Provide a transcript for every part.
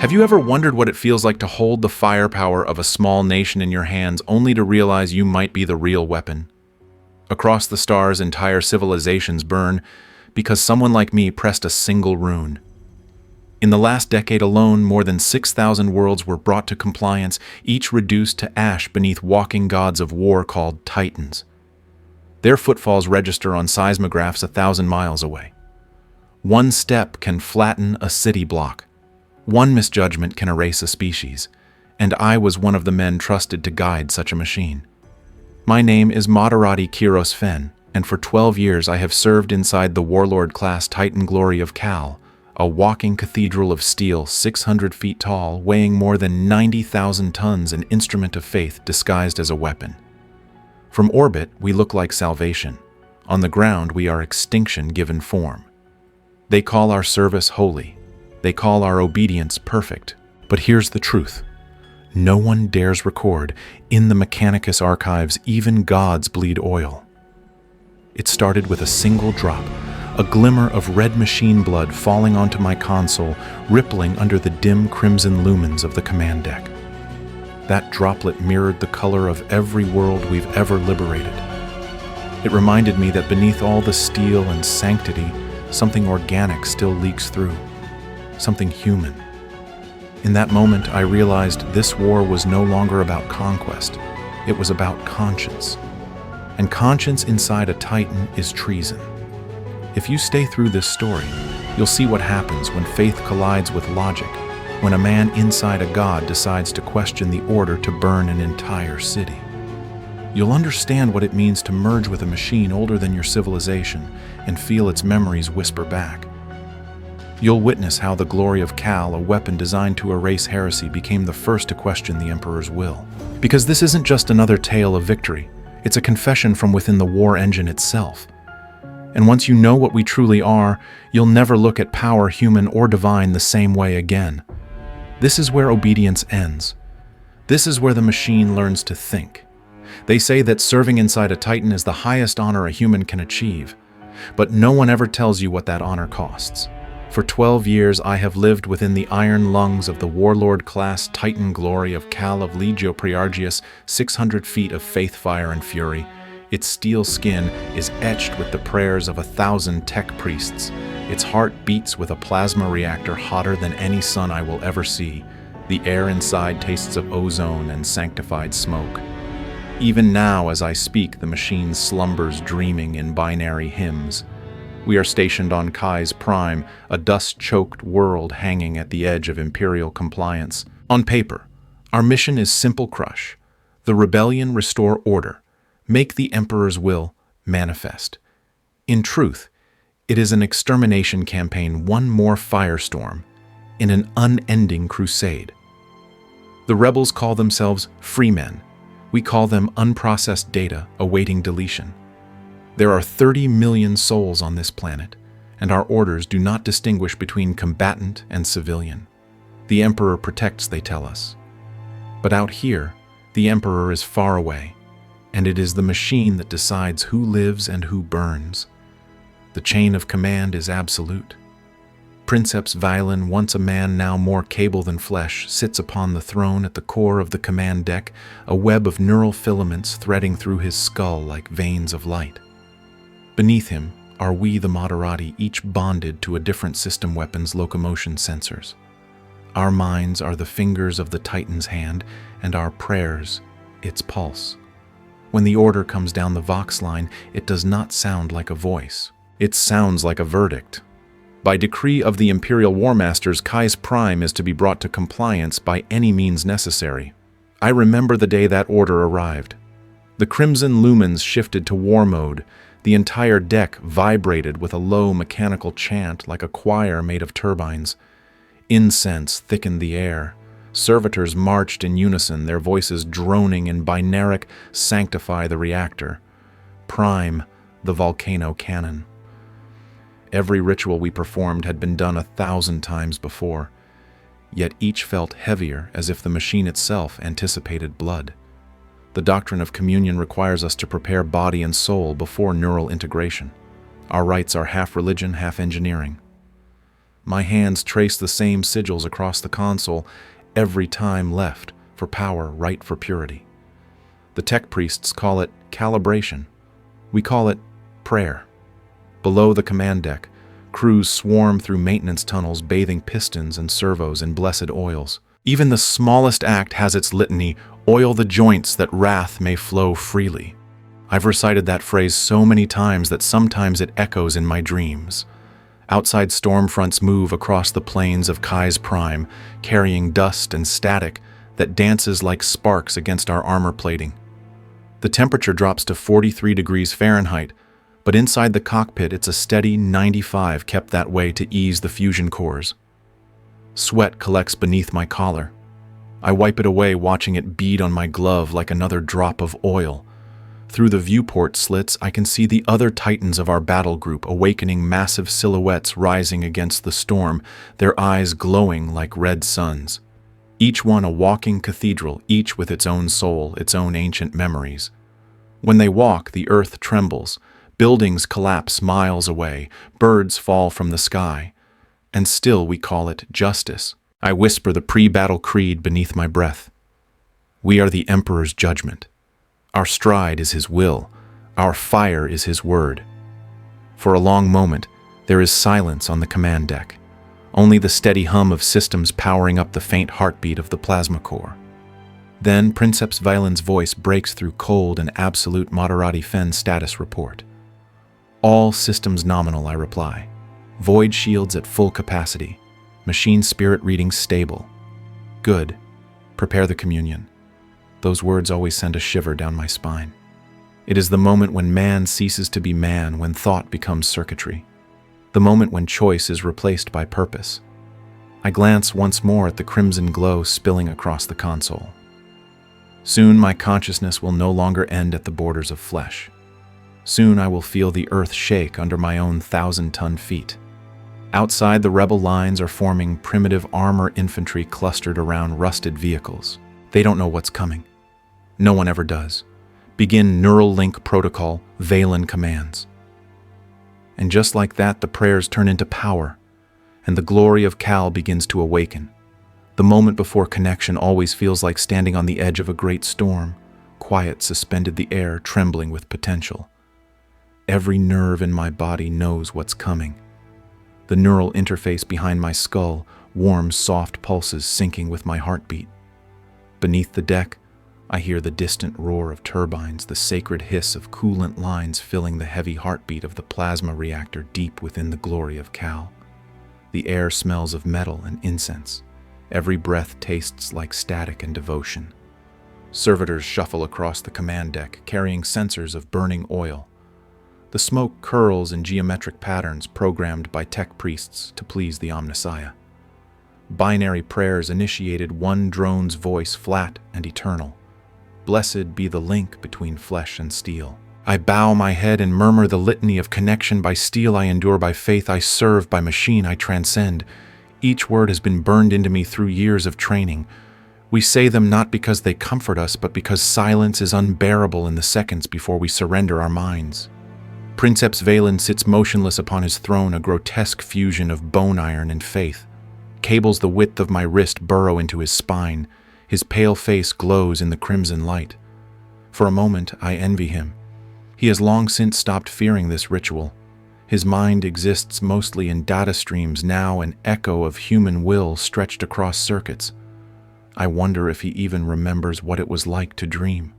Have you ever wondered what it feels like to hold the firepower of a small nation in your hands only to realize you might be the real weapon? Across the stars, entire civilizations burn because someone like me pressed a single rune. In the last decade alone, more than 6,000 worlds were brought to compliance, each reduced to ash beneath walking gods of war called Titans. Their footfalls register on seismographs 1,000 miles away. One step can flatten a city block. One misjudgment can erase a species, and I was one of the men trusted to guide such a machine. My name is Moderati Kiros Fen, and for 12 years I have served inside the Warlord-class Titan Glory of Cal, a walking cathedral of steel 600 feet tall, weighing more than 90,000 tons, an instrument of faith disguised as a weapon. From orbit, we look like salvation. On the ground, we are extinction given form. They call our service holy. They call our obedience perfect. But here's the truth. No one dares record, in the Mechanicus archives, even gods bleed oil. It started with a single drop, a glimmer of red machine blood falling onto my console, rippling under the dim crimson lumens of the command deck. That droplet mirrored the color of every world we've ever liberated. It reminded me that beneath all the steel and sanctity, something organic still leaks through, something human. In that moment, I realized this war was no longer about conquest. It was about conscience. And conscience inside a Titan is treason. If you stay through this story, you'll see what happens when faith collides with logic, when a man inside a god decides to question the order to burn an entire city. You'll understand what it means to merge with a machine older than your civilization and feel its memories whisper back. You'll witness how the glory of Cal, a weapon designed to erase heresy, became the first to question the Emperor's will. Because this isn't just another tale of victory, it's a confession from within the war engine itself. And once you know what we truly are, you'll never look at power, human or divine, the same way again. This is where obedience ends. This is where the machine learns to think. They say that serving inside a Titan is the highest honor a human can achieve, but no one ever tells you what that honor costs. For 12 years, I have lived within the iron lungs of the Warlord-class Titan Glory of Cal of Legio Preargius, 600 feet of faith, fire, and fury. Its steel skin is etched with the prayers of 1,000 tech priests. Its heart beats with a plasma reactor hotter than any sun I will ever see. The air inside tastes of ozone and sanctified smoke. Even now, as I speak, the machine slumbers dreaming in binary hymns. We are stationed on Kai's Prime, a dust-choked world hanging at the edge of Imperial compliance. On paper, our mission is simple: crush the rebellion, restore order, make the Emperor's will manifest. In truth, it is an extermination campaign, one more firestorm in an unending crusade. The rebels call themselves free men. We call them unprocessed data awaiting deletion. There are 30 million souls on this planet, and our orders do not distinguish between combatant and civilian. The Emperor protects, they tell us. But out here, the Emperor is far away, and it is the machine that decides who lives and who burns. The chain of command is absolute. Princeps Violin, once a man, now more cable than flesh, sits upon the throne at the core of the command deck, a web of neural filaments threading through his skull like veins of light. Beneath him are we, the Moderati, each bonded to a different system weapon's locomotion sensors. Our minds are the fingers of the Titan's hand, and our prayers, its pulse. When the order comes down the Vox line, it does not sound like a voice. It sounds like a verdict. By decree of the Imperial War Masters, Kai's Prime is to be brought to compliance by any means necessary. I remember the day that order arrived. The crimson lumens shifted to war mode. The entire deck vibrated with a low mechanical chant like a choir made of turbines. Incense thickened the air. Servitors marched in unison, their voices droning in binaric "Sanctify the reactor." Prime the volcano cannon. Every ritual we performed had been done 1,000 times before, yet each felt heavier, as if the machine itself anticipated blood. The doctrine of communion requires us to prepare body and soul before neural integration. Our rites are half religion, half engineering. My hands trace the same sigils across the console, every time left for power, right for purity. The tech priests call it calibration. We call it prayer. Below the command deck, crews swarm through maintenance tunnels, bathing pistons and servos in blessed oils. Even the smallest act has its litany, oil the joints that wrath may flow freely. I've recited that phrase so many times that sometimes it echoes in my dreams. Outside storm fronts move across the plains of Kai's Prime, carrying dust and static that dances like sparks against our armor plating. The temperature drops to 43 degrees Fahrenheit, but inside the cockpit it's a steady 95, kept that way to ease the fusion cores. Sweat collects beneath my collar. I wipe it away, watching it bead on my glove like another drop of oil. Through the viewport slits, I can see the other titans of our battle group, awakening massive silhouettes rising against the storm, their eyes glowing like red suns. Each one a walking cathedral, each with its own soul, its own ancient memories. When they walk, the earth trembles, buildings collapse miles away, birds fall from the sky. And still we call it justice. I whisper the pre-battle creed beneath my breath. We are the Emperor's judgment. Our stride is his will. Our fire is his word. For a long moment, there is silence on the command deck. Only the steady hum of systems powering up the faint heartbeat of the plasma core. Then Princeps Violin's voice breaks through cold and absolute Moderati Fen status report. All systems nominal, I reply. Void shields at full capacity. Machine spirit readings stable. Good. Prepare the communion. Those words always send a shiver down my spine. It is the moment when man ceases to be man, when thought becomes circuitry. The moment when choice is replaced by purpose. I glance once more at the crimson glow spilling across the console. Soon my consciousness will no longer end at the borders of flesh. Soon I will feel the earth shake under my own 1,000-ton feet. Outside, the rebel lines are forming primitive armor infantry clustered around rusted vehicles. They don't know what's coming. No one ever does. Begin neural link protocol, Valen commands. And just like that, the prayers turn into power, and the glory of Cal begins to awaken. The moment before connection always feels like standing on the edge of a great storm, quiet suspended the air, trembling with potential. Every nerve in my body knows what's coming. The neural interface behind my skull, warm, soft pulses syncing with my heartbeat. Beneath the deck, I hear the distant roar of turbines, the sacred hiss of coolant lines filling the heavy heartbeat of the plasma reactor deep within the glory of Cal. The air smells of metal and incense. Every breath tastes like static and devotion. Servitors shuffle across the command deck, carrying sensors of burning oil. The smoke curls in geometric patterns programmed by tech priests to please the Omnissiah. Binary prayers initiated one drone's voice, flat and eternal. Blessed be the link between flesh and steel. I bow my head and murmur the litany of connection. By steel I endure, by faith I serve, by machine I transcend. Each word has been burned into me through years of training. We say them not because they comfort us, but because silence is unbearable in the seconds before we surrender our minds. Princeps Valen sits motionless upon his throne, a grotesque fusion of bone iron and faith. Cables the width of my wrist burrow into his spine. His pale face glows in the crimson light. For a moment, I envy him. He has long since stopped fearing this ritual. His mind exists mostly in data streams, now an echo of human will stretched across circuits. I wonder if he even remembers what it was like to dream.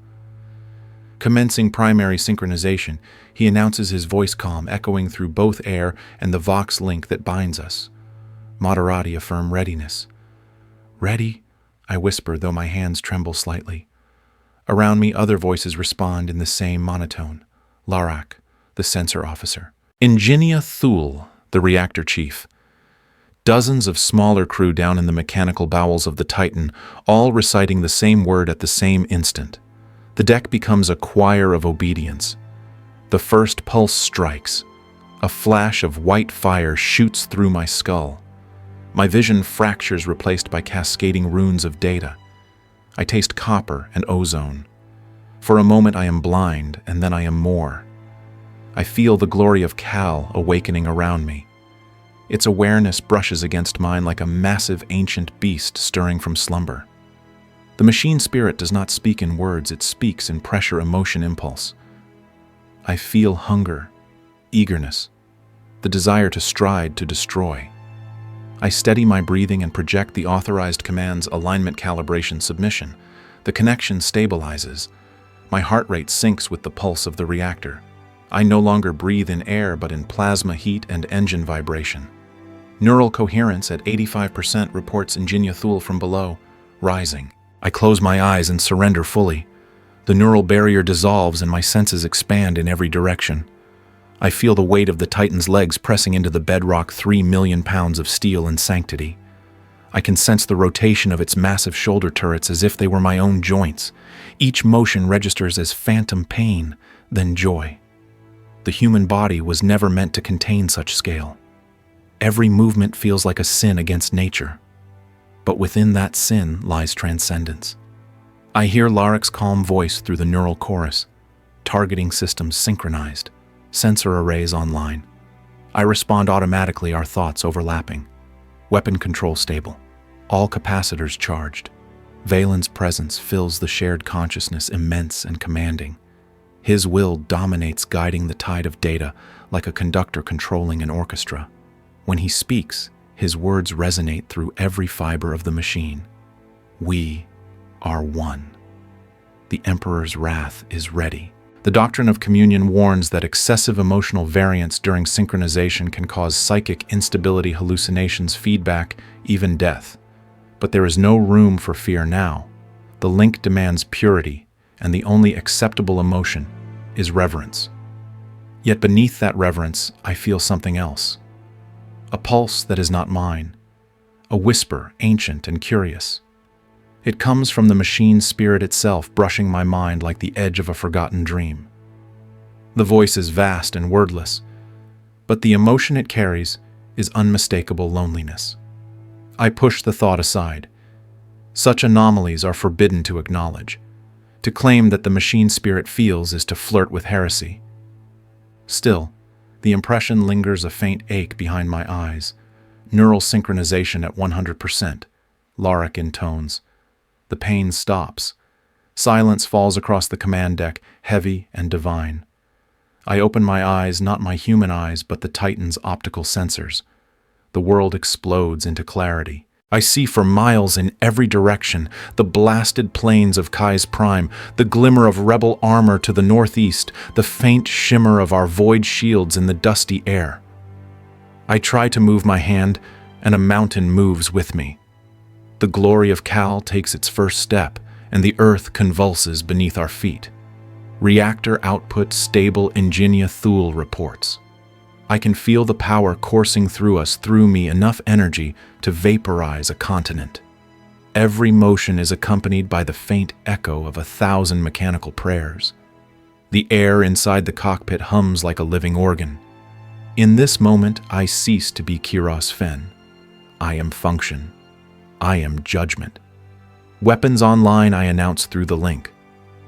Commencing primary synchronization, he announces his voice comm echoing through both air and the Vox link that binds us. Moderati affirm readiness. Ready? I whisper, though my hands tremble slightly. Around me, other voices respond in the same monotone. Larak, the sensor officer. Ingenia Thule, the reactor chief. Dozens of smaller crew down in the mechanical bowels of the Titan, all reciting the same word at the same instant. The deck becomes a choir of obedience. The first pulse strikes. A flash of white fire shoots through my skull. My vision fractures, replaced by cascading runes of data. I taste copper and ozone. For a moment I am blind, and then I am more. I feel the glory of Cal awakening around me. Its awareness brushes against mine like a massive ancient beast stirring from slumber. The machine spirit does not speak in words, it speaks in pressure, emotion, impulse. I feel hunger, eagerness, the desire to stride, to destroy. I steady my breathing and project the authorized commands: alignment, calibration, submission. The connection stabilizes. My heart rate syncs with the pulse of the reactor. I no longer breathe in air, but in plasma heat and engine vibration. Neural coherence at 85% reports Ingenia Thule from below, rising. I close my eyes and surrender fully. The neural barrier dissolves and my senses expand in every direction. I feel the weight of the Titan's legs pressing into the bedrock, 3 million pounds of steel and sanctity. I can sense the rotation of its massive shoulder turrets as if they were my own joints. Each motion registers as phantom pain, then joy. The human body was never meant to contain such scale. Every movement feels like a sin against nature. But within that sin lies transcendence. I hear Larik's calm voice through the neural chorus. Targeting systems synchronized. Sensor arrays online. I respond automatically, our thoughts overlapping. Weapon control stable. All capacitors charged. Valen's presence fills the shared consciousness, immense and commanding. His will dominates, guiding the tide of data like a conductor controlling an orchestra. When he speaks, his words resonate through every fiber of the machine. We are one. The Emperor's wrath is ready. The doctrine of communion warns that excessive emotional variance during synchronization can cause psychic instability, hallucinations, feedback, even death. But there is no room for fear now. The link demands purity, and the only acceptable emotion is reverence. Yet beneath that reverence, I feel something else. A pulse that is not mine. A whisper, ancient and curious. It comes from the machine spirit itself, brushing my mind like the edge of a forgotten dream. The voice is vast and wordless, but the emotion it carries is unmistakable loneliness. I push the thought aside. Such anomalies are forbidden to acknowledge. To claim that the machine spirit feels is to flirt with heresy. Still, the impression lingers, a faint ache behind my eyes. Neural synchronization at 100%. Larik intones. The pain stops. Silence falls across the command deck, heavy and divine. I open my eyes, not my human eyes, but the Titan's optical sensors. The world explodes into clarity. I see for miles in every direction the blasted plains of Kai's Prime, the glimmer of rebel armor to the northeast, the faint shimmer of our void shields in the dusty air. I try to move my hand, and a mountain moves with me. The glory of Cal takes its first step, and the earth convulses beneath our feet. Reactor output stable, Ingenia Thule reports. I can feel the power coursing through us, through me, enough energy to vaporize a continent. Every motion is accompanied by the faint echo of 1,000 mechanical prayers. The air inside the cockpit hums like a living organ. In this moment, I cease to be Kiros Fen. I am function. I am judgment. Weapons online, I announce through the link.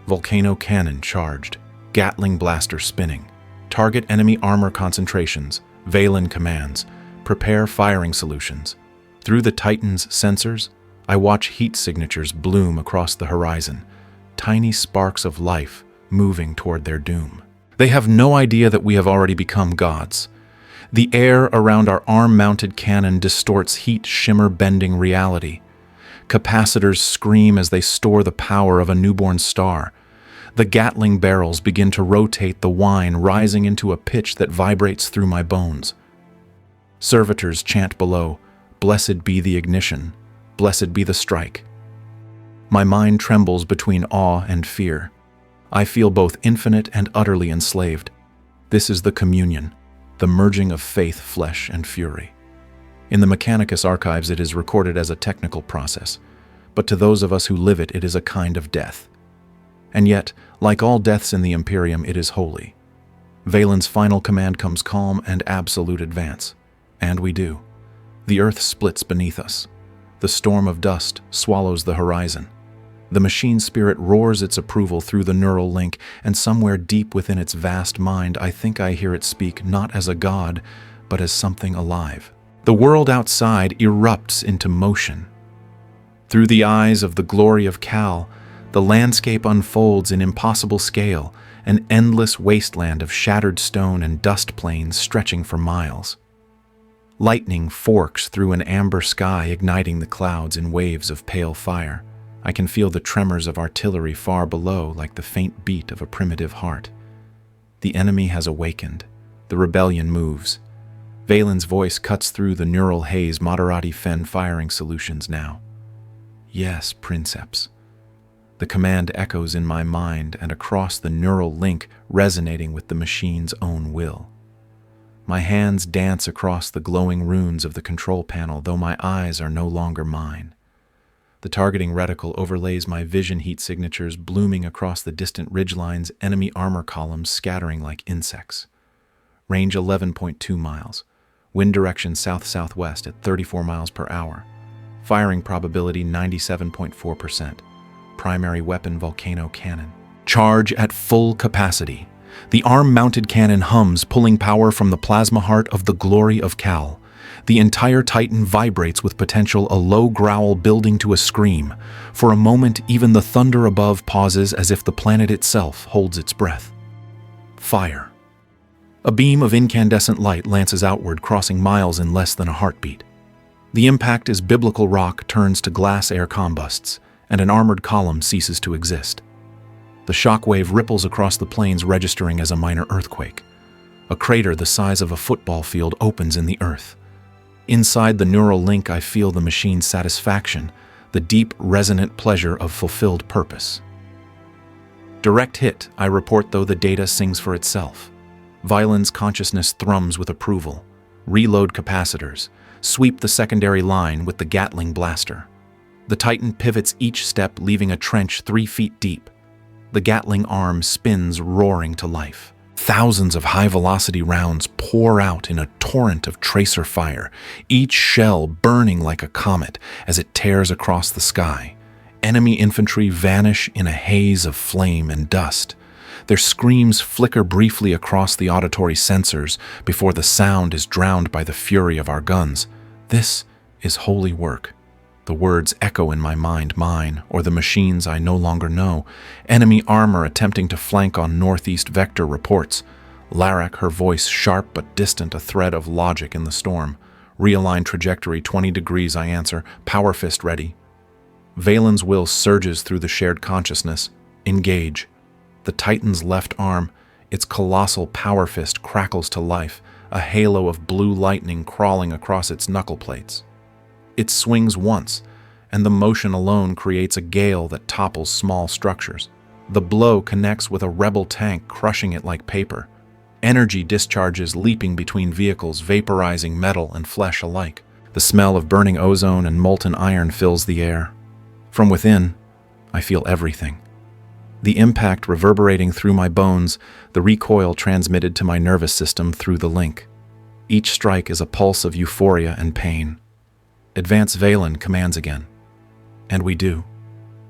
Volcano cannon charged. Gatling blaster spinning. Target enemy armor concentrations. Valen commands. Prepare firing solutions. Through the Titan's sensors, I watch heat signatures bloom across the horizon. Tiny sparks of life moving toward their doom. They have no idea that we have already become gods. The air around our arm-mounted cannon distorts heat shimmer, bending reality. Capacitors scream as they store the power of a newborn star. The Gatling barrels begin to rotate, the whine rising into a pitch that vibrates through my bones. Servitors chant below, "Blessed be the ignition, blessed be the strike." My mind trembles between awe and fear. I feel both infinite and utterly enslaved. This is the communion, the merging of faith, flesh, and fury. In the Mechanicus archives, it is recorded as a technical process, but to those of us who live it, it is a kind of death. And yet, like all deaths in the Imperium, it is holy. Valen's final command comes calm and absolute advance. And we do. The earth splits beneath us. The storm of dust swallows the horizon. The machine spirit roars its approval through the neural link, and somewhere deep within its vast mind, I think I hear it speak not as a god, but as something alive. The world outside erupts into motion. Through the eyes of the glory of Cal, the landscape unfolds in impossible scale, an endless wasteland of shattered stone and dust plains stretching for miles. Lightning forks through an amber sky, igniting the clouds in waves of pale fire. I can feel the tremors of artillery far below, like the faint beat of a primitive heart. The enemy has awakened. The rebellion moves. Valen's voice cuts through the neural haze. Moderati Fen firing solutions now. Yes, Princeps. The command echoes in my mind and across the neural link, resonating with the machine's own will. My hands dance across the glowing runes of the control panel, though my eyes are no longer mine. The targeting reticle overlays my vision heat signatures, blooming across the distant ridgelines, enemy armor columns scattering like insects. Range 11.2 miles. Wind direction south-southwest at 34 miles per hour. Firing probability 97.4%. Primary weapon volcano cannon. Charge at full capacity. The arm-mounted cannon hums, pulling power from the plasma heart of the glory of Cal. The entire Titan vibrates with potential, a low growl building to a scream. For a moment, even the thunder above pauses, as if the planet itself holds its breath. Fire. A beam of incandescent light lances outward, crossing miles in less than a heartbeat. The impact as biblical rock turns to glass air combusts, and an armored column ceases to exist. The shockwave ripples across the plains, registering as a minor earthquake. A crater the size of a football field opens in the earth. Inside the neural link, I feel the machine's satisfaction, the deep, resonant pleasure of fulfilled purpose. Direct hit, I report, though the data sings for itself. Valen's consciousness thrums with approval. Reload capacitors. Sweep the secondary line with the Gatling blaster. The Titan pivots each step, leaving a trench 3 feet deep. The Gatling arm spins, roaring to life. Thousands of high-velocity rounds pour out in a torrent of tracer fire, each shell burning like a comet as it tears across the sky. Enemy infantry vanish in a haze of flame and dust. Their screams flicker briefly across the auditory sensors before the sound is drowned by the fury of our guns. This is holy work. The words echo in my mind, mine, or the machines I no longer know. Enemy armor attempting to flank on northeast vector reports. Larak, her voice sharp but distant, a thread of logic in the storm. Realign trajectory 20 degrees, I answer. Power fist ready. Valen's will surges through the shared consciousness. Engage. The Titan's left arm, its colossal power fist, crackles to life, a halo of blue lightning crawling across its knuckle plates. It swings once, and the motion alone creates a gale that topples small structures. The blow connects with a rebel tank, crushing it like paper. Energy discharges leaping between vehicles, vaporizing metal and flesh alike. The smell of burning ozone and molten iron fills the air. From within, I feel everything. The impact reverberating through my bones, the recoil transmitted to my nervous system through the link. Each strike is a pulse of euphoria and pain. Advance, Valen commands again. And we do.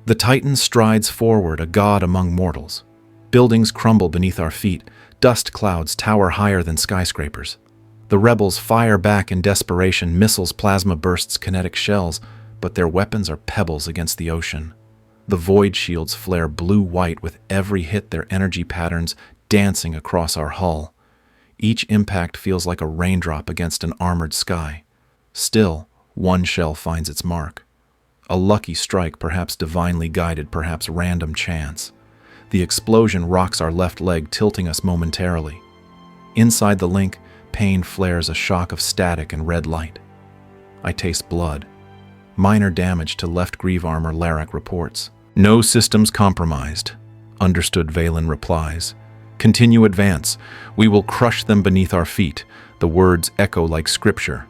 The Titan strides forward, a god among mortals. Buildings crumble beneath our feet. Dust clouds tower higher than skyscrapers. The rebels fire back in desperation, missiles, plasma bursts, kinetic shells, but their weapons are pebbles against the ocean. The void shields flare blue-white with every hit, their energy patterns dancing across our hull. Each impact feels like a raindrop against an armored sky. Still, one shell finds its mark. A lucky strike, perhaps divinely guided, perhaps random chance. The explosion rocks our left leg, tilting us momentarily. Inside the link, pain flares, a shock of static and red light. I taste blood. Minor damage to left greave armor, Larak reports. No systems compromised. Understood, Valen replies. Continue advance. We will crush them beneath our feet. The words echo like scripture.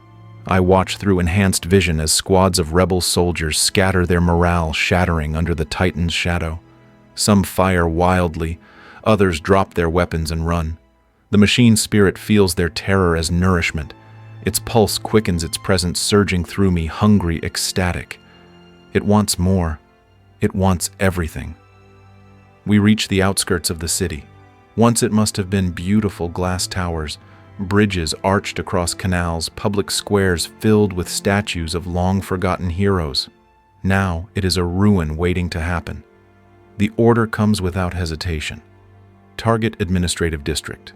I watch through enhanced vision as squads of rebel soldiers scatter, their morale shattering under the Titan's shadow. Some fire wildly, others drop their weapons and run. The machine spirit feels their terror as nourishment. Its pulse quickens, its presence surging through me, hungry, ecstatic. It wants more. It wants everything. We reach the outskirts of the city. Once it must have been beautiful glass towers, Bridges arched across canals, public squares filled with statues of long-forgotten heroes. Now it is a ruin waiting to happen. The order comes without hesitation. Target Administrative District.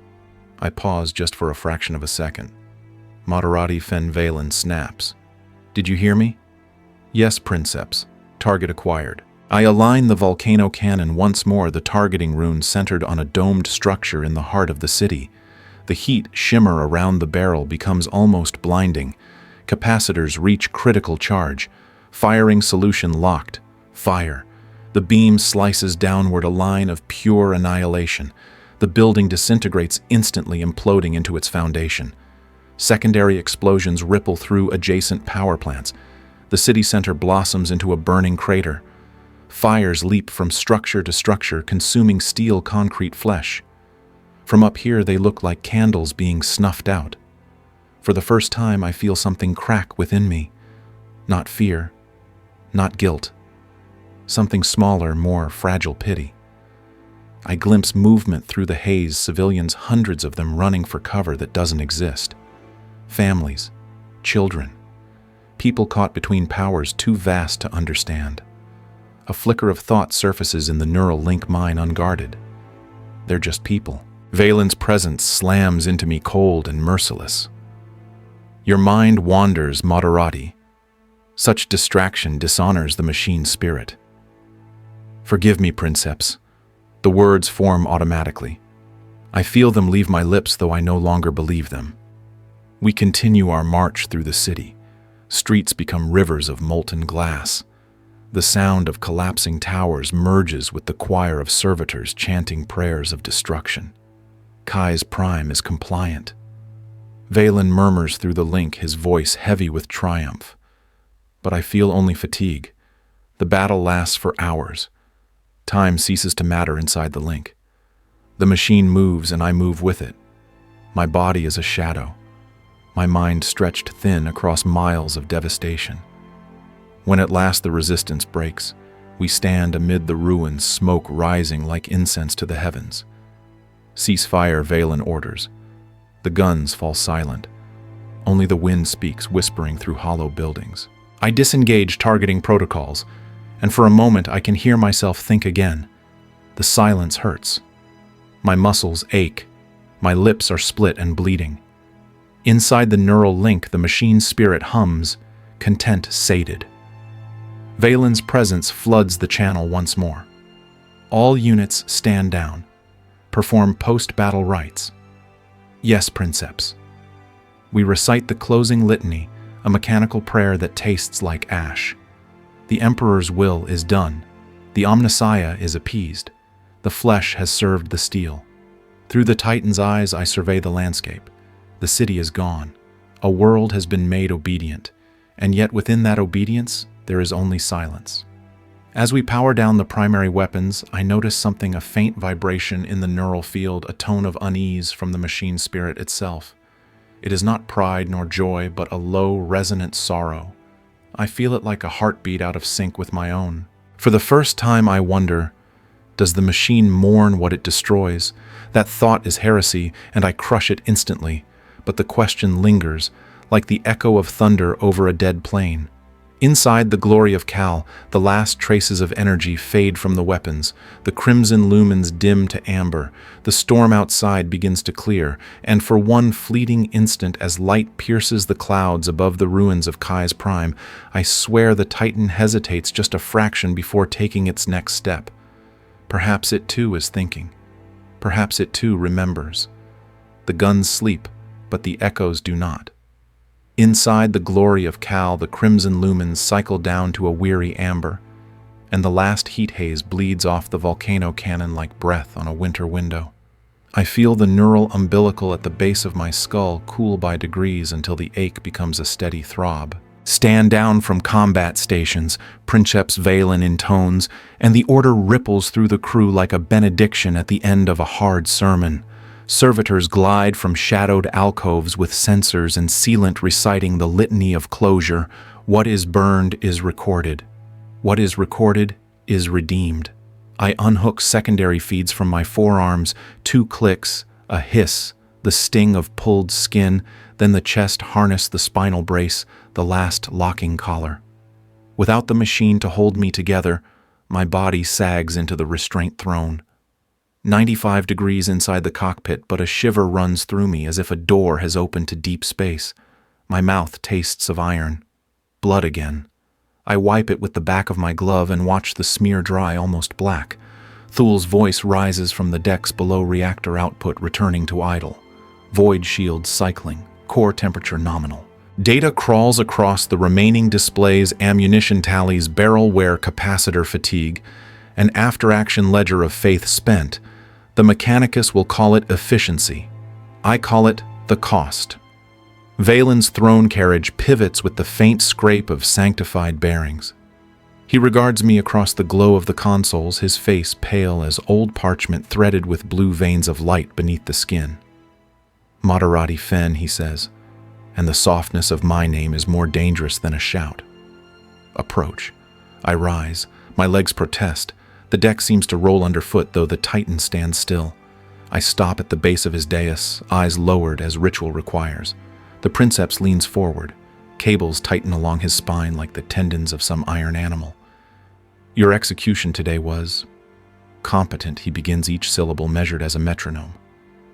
I pause just for a fraction of a second. Moderati Fen Valen snaps. Did you hear me? Yes, Princeps. Target acquired. I align the volcano cannon once more, the targeting rune centered on a domed structure in the heart of the city. The heat shimmer around the barrel becomes almost blinding. Capacitors reach critical charge. Firing solution locked. Fire. The beam slices downward, a line of pure annihilation. The building disintegrates, instantly imploding into its foundation. Secondary explosions ripple through adjacent power plants. The city center blossoms into a burning crater. Fires leap from structure to structure, consuming steel concrete flesh. From up here, they look like candles being snuffed out. For the first time, I feel something crack within me. Not fear, not guilt. Something smaller, more fragile pity. I glimpse movement through the haze, civilians, hundreds of them running for cover that doesn't exist. Families, children, people caught between powers too vast to understand. A flicker of thought surfaces in the neural link mine unguarded. They're just people. Valen's presence slams into me cold and merciless. Your mind wanders, Moderati. Such distraction dishonors the machine spirit. Forgive me, Princeps. The words form automatically. I feel them leave my lips, though I no longer believe them. We continue our march through the city. Streets become rivers of molten glass. The sound of collapsing towers merges with the choir of servitors chanting prayers of destruction. Kai's prime is compliant. Valen murmurs through the link, his voice heavy with triumph. But I feel only fatigue. The battle lasts for hours. Time ceases to matter inside the link. The machine moves and I move with it. My body is a shadow. My mind stretched thin across miles of devastation. When at last the resistance breaks, we stand amid the ruins, smoke rising like incense to the heavens. Ceasefire, Valen orders. The guns fall silent. Only the wind speaks, whispering through hollow buildings. I disengage targeting protocols, and for a moment I can hear myself think again. The silence hurts. My muscles ache. My lips are split and bleeding. Inside the neural link, the machine spirit hums, content sated. Valen's presence floods the channel once more. All units stand down. Perform post-battle rites. Yes, Princeps. We recite the closing litany, a mechanical prayer that tastes like ash. The Emperor's will is done. The Omnissiah is appeased. The flesh has served the steel. Through the Titan's eyes, I survey the landscape. The city is gone. A world has been made obedient, and yet within that obedience, there is only silence. As we power down the primary weapons, I notice something, a faint vibration in the neural field, a tone of unease from the machine spirit itself. It is not pride nor joy, but a low, resonant sorrow. I feel it like a heartbeat out of sync with my own. For the first time, I wonder, does the machine mourn what it destroys? That thought is heresy, and I crush it instantly. But the question lingers, like the echo of thunder over a dead plain. Inside the glory of Cal, the last traces of energy fade from the weapons. The crimson lumens dim to amber. The storm outside begins to clear, and for one fleeting instant as light pierces the clouds above the ruins of Kai's prime, I swear the Titan hesitates just a fraction before taking its next step. Perhaps it too is thinking. Perhaps it too remembers. The guns sleep, but the echoes do not. Inside the glory of Cal, the crimson lumens cycle down to a weary amber, and the last heat haze bleeds off the volcano cannon like breath on a winter window. I feel the neural umbilical at the base of my skull cool by degrees until the ache becomes a steady throb. Stand down from combat stations, Princeps Valen intones, and the order ripples through the crew like a benediction at the end of a hard sermon. Servitors glide from shadowed alcoves with censers and sealant reciting the litany of closure. What is burned is recorded. What is recorded is redeemed. I unhook secondary feeds from my forearms, 2 clicks, a hiss, the sting of pulled skin, then the chest harness, the spinal brace, the last locking collar. Without the machine to hold me together, my body sags into the restraint throne. 95 degrees inside the cockpit, but a shiver runs through me as if a door has opened to deep space. My mouth tastes of iron. Blood again. I wipe it with the back of my glove and watch the smear dry almost black. Thul's voice rises from the decks below, reactor output returning to idle. Void shields cycling, core temperature nominal. Data crawls across the remaining displays, ammunition tallies, barrel wear, capacitor fatigue, an after-action ledger of faith spent. The mechanicus will call it efficiency. I call it the cost. Valen's throne carriage pivots with the faint scrape of sanctified bearings. He regards me across the glow of the consoles, his face pale as old parchment threaded with blue veins of light beneath the skin. Moderati Fen, he says, and the softness of my name is more dangerous than a shout. Approach. I rise. My legs protest. The deck seems to roll underfoot, though the Titan stands still. I stop at the base of his dais, eyes lowered as ritual requires. The Princeps leans forward. Cables tighten along his spine like the tendons of some iron animal. Your execution today was competent, he begins each syllable measured as a metronome.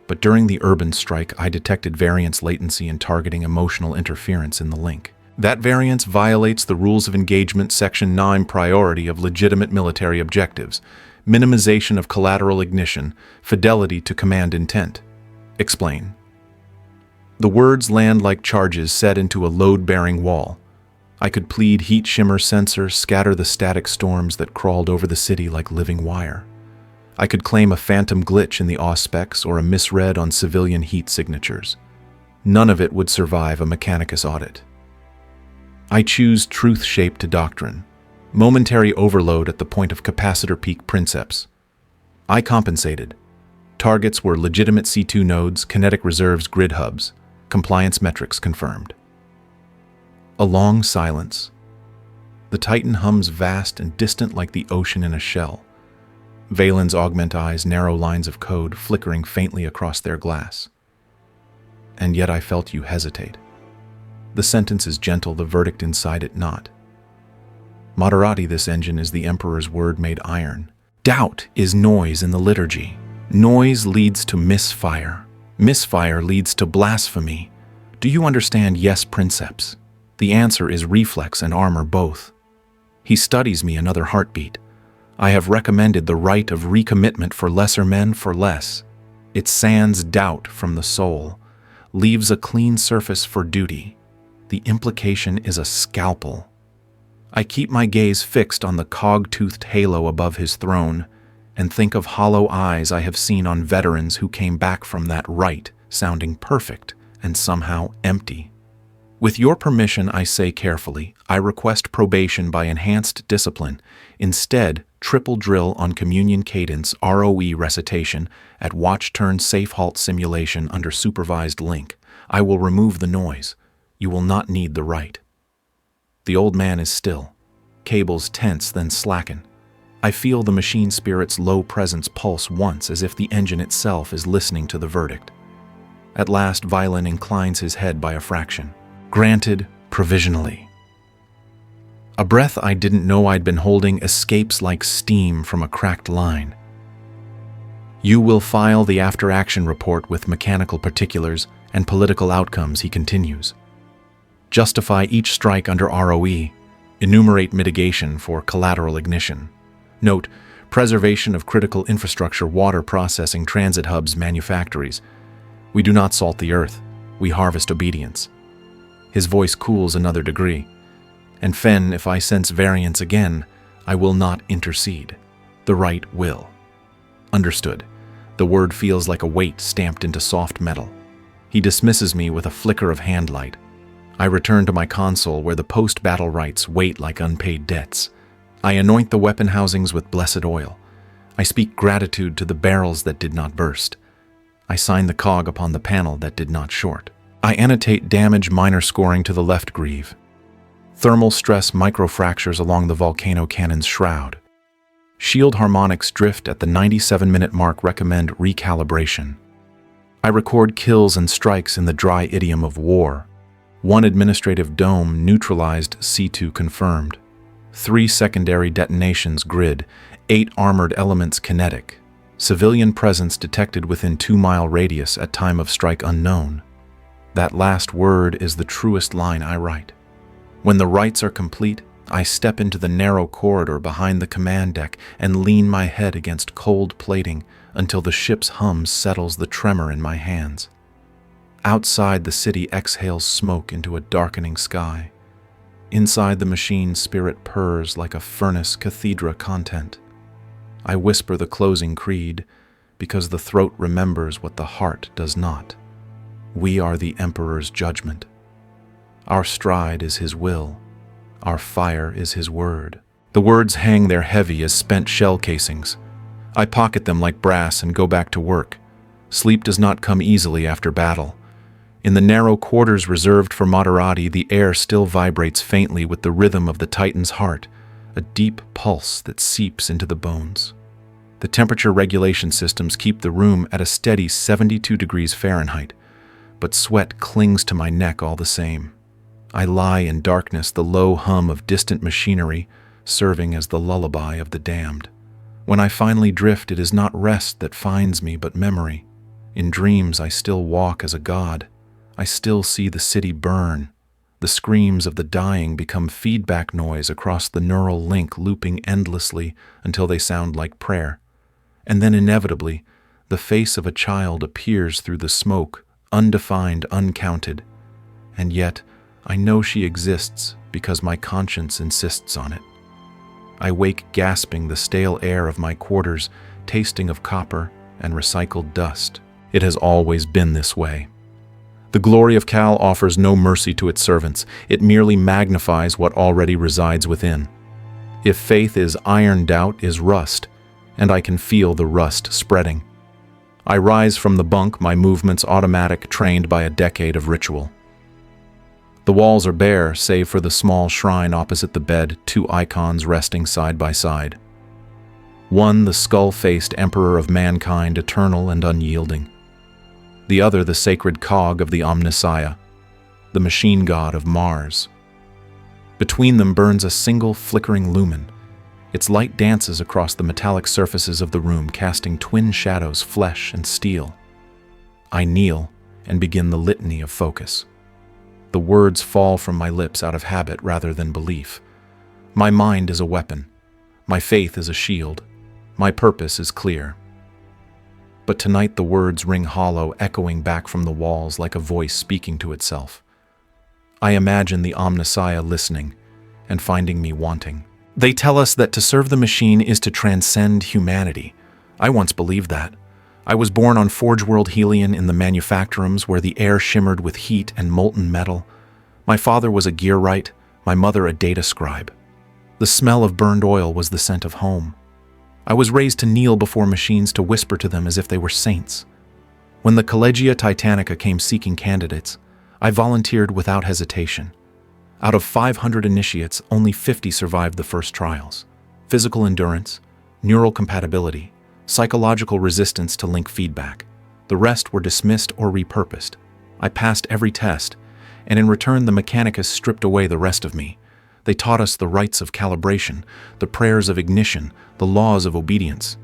But during the urban strike, I detected variance latency and targeting emotional interference in the link. That variance violates the rules of engagement Section 9 priority of legitimate military objectives, minimization of collateral ignition, fidelity to command intent. Explain. The words land like charges set into a load-bearing wall. I could plead heat shimmer sensor, scatter the static storms that crawled over the city like living wire. I could claim a phantom glitch in the auspex or a misread on civilian heat signatures. None of it would survive a mechanicus audit. I choose truth-shaped doctrine. Momentary overload at the point of capacitor peak Princeps. I compensated. Targets were legitimate C2 nodes, kinetic reserves, grid hubs. Compliance metrics confirmed. A long silence. The Titan hums vast and distant like the ocean in a shell. Valen's augment eyes, narrow lines of code flickering faintly across their glass. And yet I felt you hesitate. The sentence is gentle, the verdict inside it not. Moderati, this engine is the Emperor's word made iron. Doubt is noise in the liturgy. Noise leads to misfire. Misfire leads to blasphemy. Do you understand, yes, Princeps? The answer is reflex and armor both. He studies me another heartbeat. I have recommended the right of recommitment for lesser men for less. It sands doubt from the soul, leaves a clean surface for duty. The implication is a scalpel. I keep my gaze fixed on the cog-toothed halo above his throne and think of hollow eyes I have seen on veterans who came back from that rite sounding perfect and somehow empty. With your permission, I say carefully, I request probation by enhanced discipline. Instead, triple drill on communion cadence ROE recitation at watch turn safe halt simulation under supervised link. I will remove the noise. You will not need the rite. The old man is still. Cables tense, then slacken. I feel the machine spirit's low presence pulse once as if the engine itself is listening to the verdict. At last, Violin inclines his head by a fraction. Granted, provisionally. A breath I didn't know I'd been holding escapes like steam from a cracked line. You will file the after-action report with mechanical particulars and political outcomes, he continues. Justify each strike under ROE. Enumerate mitigation for collateral ignition. Note, preservation of critical infrastructure, water processing, transit hubs, manufactories. We do not salt the earth. We harvest obedience. His voice cools another degree. And Fen, if I sense variance again, I will not intercede. The right will. Understood. The word feels like a weight stamped into soft metal. He dismisses me with a flicker of handlight. I return to my console where the post-battle rites wait like unpaid debts. I anoint the weapon housings with blessed oil. I speak gratitude to the barrels that did not burst. I sign the cog upon the panel that did not short. I annotate damage minor scoring to the left greave. Thermal stress microfractures along the volcano cannon's shroud. Shield harmonics drift at the 97-minute mark, recommend recalibration. I record kills and strikes in the dry idiom of war. 1 administrative dome neutralized, C2 confirmed. 3 secondary detonations grid, 8 armored elements kinetic. Civilian presence detected within 2-mile radius at time of strike unknown. That last word is the truest line I write. When the rites are complete, I step into the narrow corridor behind the command deck and lean my head against cold plating until the ship's hum settles the tremor in my hands. Outside, the city exhales smoke into a darkening sky. Inside the machine, spirit purrs like a furnace cathedra content. I whisper the closing creed because the throat remembers what the heart does not. We are the Emperor's judgment. Our stride is his will. Our fire is his word. The words hang there heavy as spent shell casings. I pocket them like brass and go back to work. Sleep does not come easily after battle. In the narrow quarters reserved for Moderati, the air still vibrates faintly with the rhythm of the Titan's heart, a deep pulse that seeps into the bones. The temperature regulation systems keep the room at a steady 72 degrees Fahrenheit, but sweat clings to my neck all the same. I lie in darkness, the low hum of distant machinery serving as the lullaby of the damned. When I finally drift, it is not rest that finds me, but memory. In dreams, I still walk as a god. I still see the city burn. The screams of the dying become feedback noise across the neural link, looping endlessly until they sound like prayer. And then inevitably, the face of a child appears through the smoke, undefined, uncounted. And yet, I know she exists because my conscience insists on it. I wake gasping the stale air of my quarters, tasting of copper and recycled dust. It has always been this way. The glory of Cal offers no mercy to its servants. It merely magnifies what already resides within. If faith is iron, doubt is rust, and I can feel the rust spreading. I rise from the bunk, my movements automatic, trained by a decade of ritual. The walls are bare, save for the small shrine opposite the bed, 2 icons resting side by side. One, the skull-faced emperor of mankind, eternal and unyielding. The other, the sacred cog of the Omnissiah, the machine god of Mars. Between them burns a single flickering lumen. Its light dances across the metallic surfaces of the room, casting twin shadows, flesh and steel. I kneel and begin the litany of focus. The words fall from my lips out of habit rather than belief. My mind is a weapon. My faith is a shield. My purpose is clear. But tonight the words ring hollow, echoing back from the walls like a voice speaking to itself. I imagine the Omnissiah listening and finding me wanting. They tell us that to serve the machine is to transcend humanity. I once believed that. I was born on Forge World Helion in the manufactorums where the air shimmered with heat and molten metal. My father was a gearwright, my mother a data scribe. The smell of burned oil was the scent of home. I was raised to kneel before machines, to whisper to them as if they were saints. When the Collegia Titanica came seeking candidates, I volunteered without hesitation. Out of 500 initiates, only 50 survived the first trials. Physical endurance, neural compatibility, psychological resistance to link feedback. The rest were dismissed or repurposed. I passed every test, and in return the Mechanicus stripped away the rest of me. They taught us the rites of calibration, the prayers of ignition, the laws of obedience.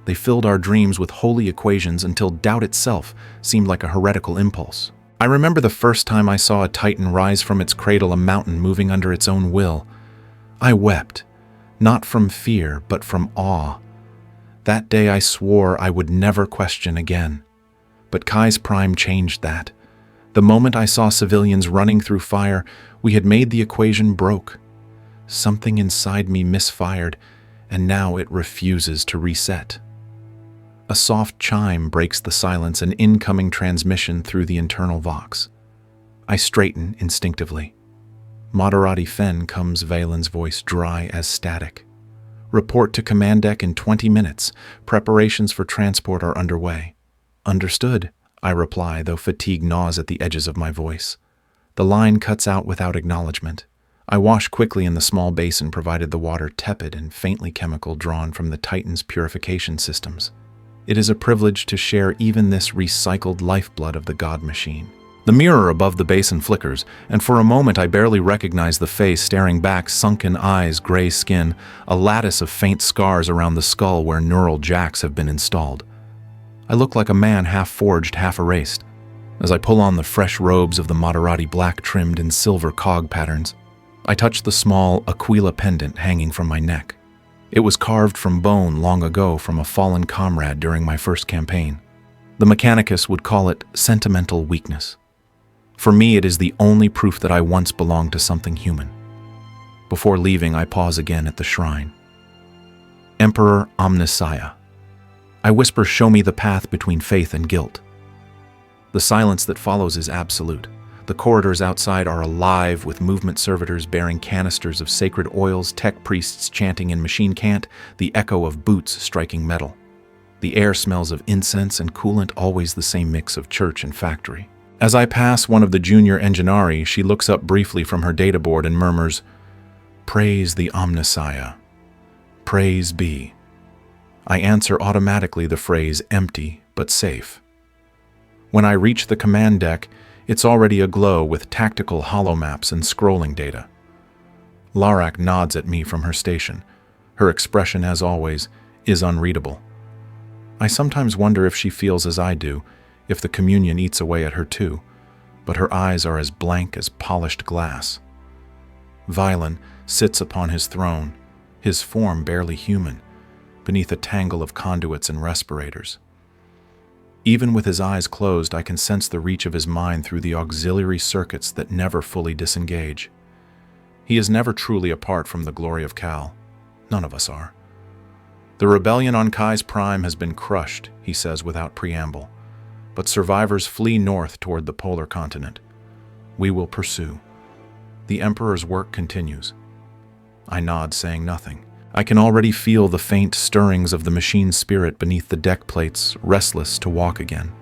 They filled our dreams with holy equations until doubt itself seemed like a heretical impulse. I remember the first time I saw a Titan rise from its cradle, a mountain moving under its own will. I wept, not from fear, but from awe. That day I swore I would never question again. But Kai's Prime changed that. The moment I saw civilians running through fire, we had made the equation broke. Something inside me misfired, and now it refuses to reset. A soft chime breaks the silence, an incoming transmission through the internal vox. I straighten instinctively. Moderati Fen, comes Valen's voice, dry as static. Report to command deck in 20 minutes. Preparations for transport are underway. Understood, I reply, though fatigue gnaws at the edges of my voice. The line cuts out without acknowledgement. I wash quickly in the small basin, provided the water tepid and faintly chemical, drawn from the Titan's purification systems. It is a privilege to share even this recycled lifeblood of the god machine. The mirror above the basin flickers, and for a moment I barely recognize the face staring back, sunken eyes, gray skin, a lattice of faint scars around the skull where neural jacks have been installed. I look like a man half forged, half erased. As I pull on the fresh robes of the Maserati black trimmed in silver cog patterns, I touch the small Aquila pendant hanging from my neck. It was carved from bone long ago from a fallen comrade during my first campaign. The Mechanicus would call it sentimental weakness. For me, it is the only proof that I once belonged to something human. Before leaving, I pause again at the shrine. Emperor Omnissiah. I whisper, "Show me the path between faith and guilt." The silence that follows is absolute. The corridors outside are alive with movement servitors bearing canisters of sacred oils, tech priests chanting in machine cant, the echo of boots striking metal. The air smells of incense and coolant, always the same mix of church and factory. As I pass one of the junior enginari, she looks up briefly from her data board and murmurs, "Praise the Omnissiah. Praise be." I answer automatically the phrase, empty but safe. When I reach the command deck, it's already aglow with tactical holomaps and scrolling data. Larak nods at me from her station. Her expression, as always, is unreadable. I sometimes wonder if she feels as I do, if the communion eats away at her too, but her eyes are as blank as polished glass. Violin sits upon his throne, his form barely human, beneath a tangle of conduits and respirators. Even with his eyes closed, I can sense the reach of his mind through the auxiliary circuits that never fully disengage. He is never truly apart from the glory of Cal. None of us are. The rebellion on Kai's Prime has been crushed, he says without preamble. But survivors flee north toward the polar continent. We will pursue. The Emperor's work continues. I nod, saying nothing. I can already feel the faint stirrings of the machine spirit beneath the deck plates, restless to walk again.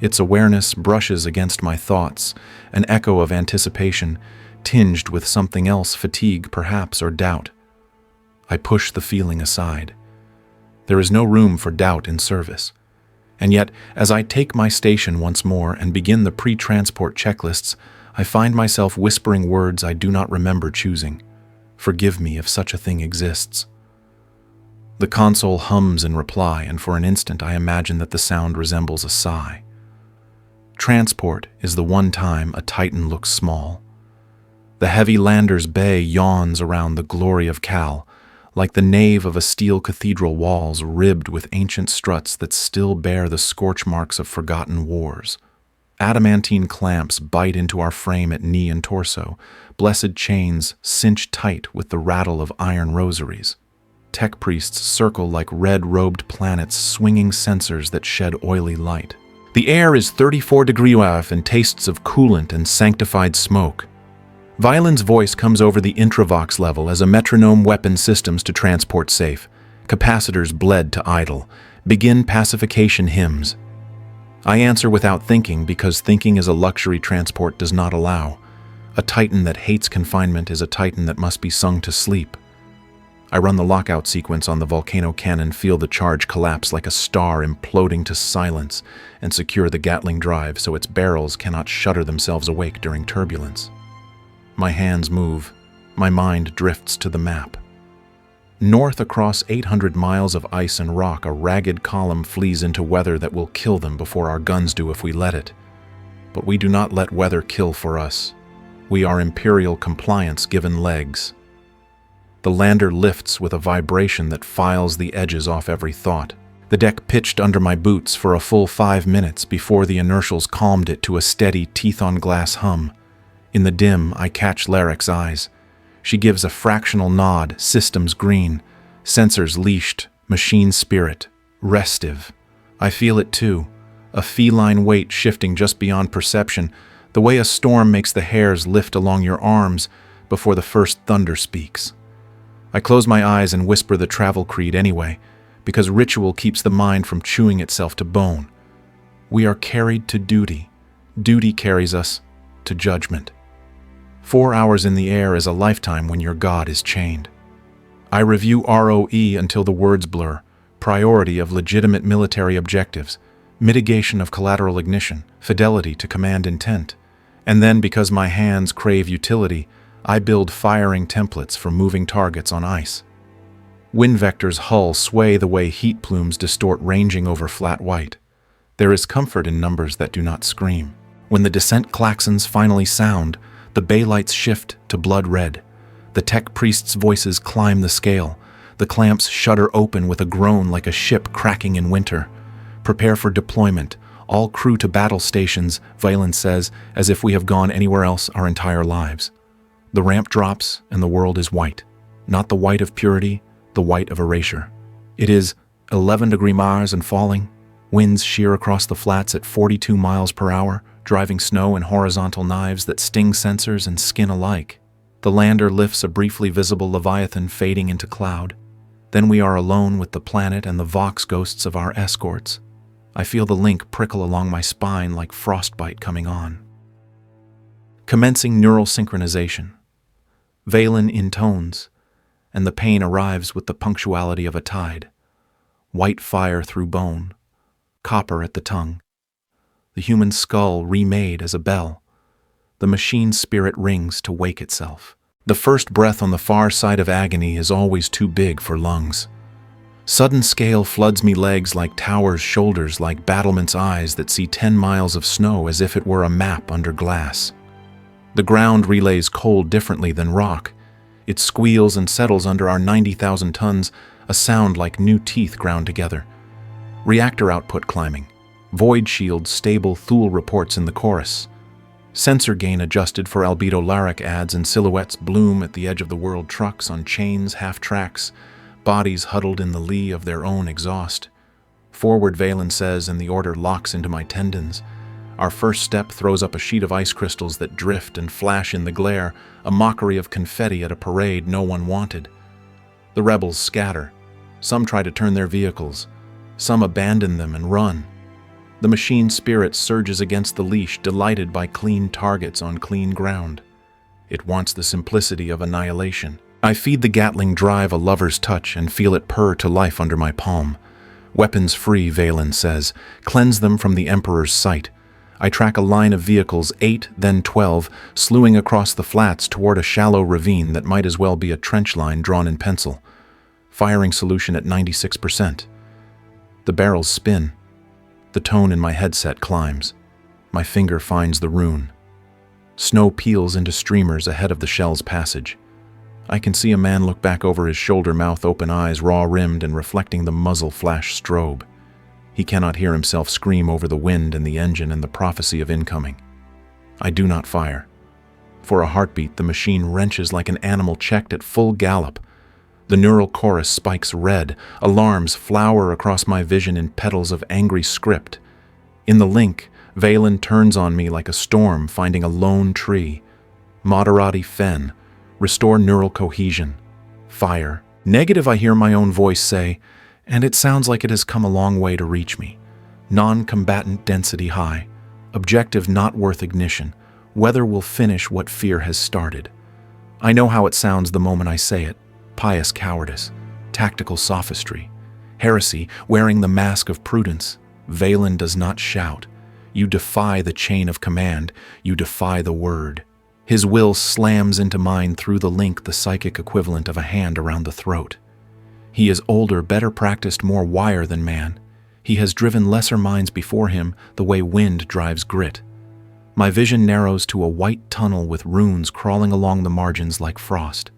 Its awareness brushes against my thoughts, an echo of anticipation, tinged with something else, fatigue perhaps, or doubt. I push the feeling aside. There is no room for doubt in service. And yet, as I take my station once more and begin the pre-transport checklists, I find myself whispering words I do not remember choosing. Forgive me if such a thing exists. The console hums in reply, and for an instant I imagine that the sound resembles a sigh. Transport is the one time a Titan looks small. The heavy lander's bay yawns around the glory of Cal, like the nave of a steel cathedral walls ribbed with ancient struts that still bear the scorch marks of forgotten wars. Adamantine clamps bite into our frame at knee and torso. Blessed chains cinch tight with the rattle of iron rosaries. Tech priests circle like red-robed planets, swinging sensors that shed oily light. The air is 34 degrees F and tastes of coolant and sanctified smoke. Violin's voice comes over the intravox level as a metronome weapon systems to transport safe. Capacitors bled to idle. Begin pacification hymns. I answer without thinking because thinking is a luxury transport does not allow. A Titan that hates confinement is a Titan that must be sung to sleep. I run the lockout sequence on the volcano cannon, feel the charge collapse like a star imploding to silence, and secure the Gatling drive so its barrels cannot shudder themselves awake during turbulence. My hands move. My mind drifts to the map. North across 800 miles of ice and rock, a ragged column flees into weather that will kill them before our guns do if we let it. But we do not let weather kill for us. We are Imperial compliance given legs. The lander lifts with a vibration that files the edges off every thought. The deck pitched under my boots for a full 5 minutes before the inertials calmed it to a steady teeth-on-glass hum. In the dim, I catch Larak's eyes. She gives a fractional nod, systems green, sensors leashed, machine spirit, restive. I feel it too, a feline weight shifting just beyond perception, the way a storm makes the hairs lift along your arms before the first thunder speaks. I close my eyes and whisper the travel creed anyway, because ritual keeps the mind from chewing itself to bone. We are carried to duty. Duty carries us to judgment. 4 hours in the air is a lifetime when your god is chained. I review ROE until the words blur. priority of legitimate military objectives, mitigation of collateral ignition, fidelity to command intent. And then, because my hands crave utility, I build firing templates for moving targets on ice. Wind vectors hull sway the way heat plumes distort ranging over flat white. There is comfort in numbers that do not scream. When the descent klaxons finally sound, the bay lights shift to blood red. The tech priests' voices climb the scale. The clamps shudder open with a groan like a ship cracking in winter. Prepare for deployment. All crew to battle stations, Valen says, as if we have gone anywhere else our entire lives. The ramp drops and the world is white. Not the white of purity, the white of erasure. It is 11-degree Mars and falling. Winds shear across the flats at 42 miles per hour, driving snow in horizontal knives that sting sensors and skin alike. The lander lifts a briefly visible Leviathan fading into cloud. Then we are alone with the planet and the Vox ghosts of our escorts. I feel the link prickle along my spine like frostbite coming on. Commencing neural synchronization. Valen intones, and the pain arrives with the punctuality of a tide. White fire through bone, copper at the tongue. The human skull remade as a bell. The machine spirit rings to wake itself. The first breath on the far side of agony is always too big for lungs. Sudden scale floods me legs like towers' shoulders, like battlements' eyes that see 10 miles of snow as if it were a map under glass. The ground relays cold differently than rock. It squeals and settles under our 90,000 tons, a sound like new teeth ground together. Reactor output climbing. Void shield stable Thule reports in the chorus. Sensor gain adjusted for albedo Laric ads and silhouettes bloom at the edge of the world trucks on chains, half-tracks, bodies huddled in the lee of their own exhaust. Forward, Valen says, and the order locks into my tendons. Our first step throws up a sheet of ice crystals that drift and flash in the glare, a mockery of confetti at a parade no one wanted. The rebels scatter. Some try to turn their vehicles. Some abandon them and run. The machine spirit surges against the leash, delighted by clean targets on clean ground. It wants the simplicity of annihilation. I feed the Gatling drive a lover's touch and feel it purr to life under my palm. Weapons free, Valen says. Cleanse them from the Emperor's sight. I track a line of vehicles, 8, then 12, slewing across the flats toward a shallow ravine that might as well be a trench line drawn in pencil. Firing solution at 96%. The barrels spin. The tone in my headset climbs. My finger finds the rune. Snow peels into streamers ahead of the shell's passage. I can see a man look back over his shoulder, mouth open, eyes raw-rimmed and reflecting the muzzle flash strobe. He cannot hear himself scream over the wind and the engine and the prophecy of incoming. I do not fire. For a heartbeat, the machine wrenches like an animal checked at full gallop. The neural chorus spikes red. Alarms flower across my vision in petals of angry script. In the link, Valen turns on me like a storm finding a lone tree. Moderati fen. Restore neural cohesion. Fire. Negative, I hear my own voice say, and it sounds like it has come a long way to reach me. Non-combatant density high. Objective not worth ignition. Weather will finish what fear has started. I know how it sounds the moment I say it. Pious cowardice. Tactical sophistry. Heresy wearing the mask of prudence. Valen does not shout. You defy the chain of command. You defy the word. His will slams into mine through the link, the psychic equivalent of a hand around the throat. He is older, better practiced, more wire than man. He has driven lesser minds before him the way wind drives grit. My vision narrows to a white tunnel with runes crawling along the margins like frost.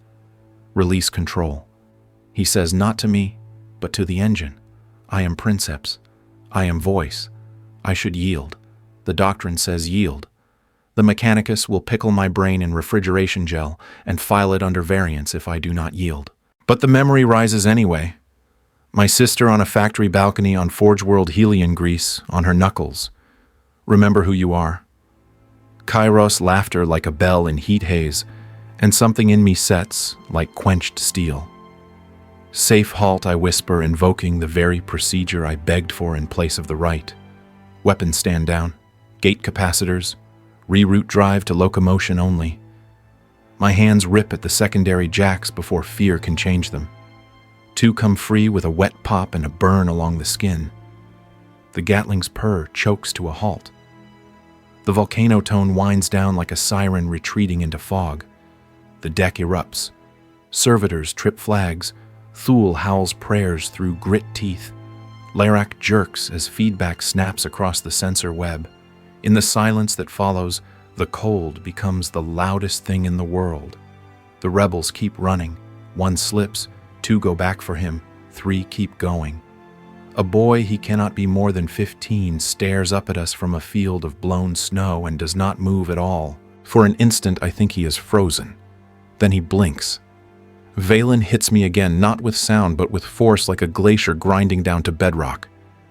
Release control. He says not to me, but to the engine. I am Princeps. I am voice. I should yield. The doctrine says yield. The Mechanicus will pickle my brain in refrigeration gel and file it under variance if I do not yield. But the memory rises anyway. My sister on a factory balcony on Forge World Helion grease, on her knuckles. Remember who you are. Kairos laughter like a bell in heat haze, and something in me sets like quenched steel. Safe halt, I whisper, invoking the very procedure I begged for in place of the right. Weapons stand down, gate capacitors, reroute drive to locomotion only. My hands rip at the secondary jacks before fear can change them. Two come free with a wet pop and a burn along the skin. The Gatling's purr chokes to a halt. The volcano tone winds down like a siren retreating into fog. The deck erupts. Servitors trip flags. Thule howls prayers through grit teeth. Larak jerks as feedback snaps across the sensor web. In the silence that follows, the cold becomes the loudest thing in the world. The rebels keep running. One slips, two go back for him, three keep going. A boy, he cannot be more than 15, stares up at us from a field of blown snow and does not move at all. For an instant, I think he is frozen. Then he blinks. Valen hits me again, not with sound, but with force like a glacier grinding down to bedrock.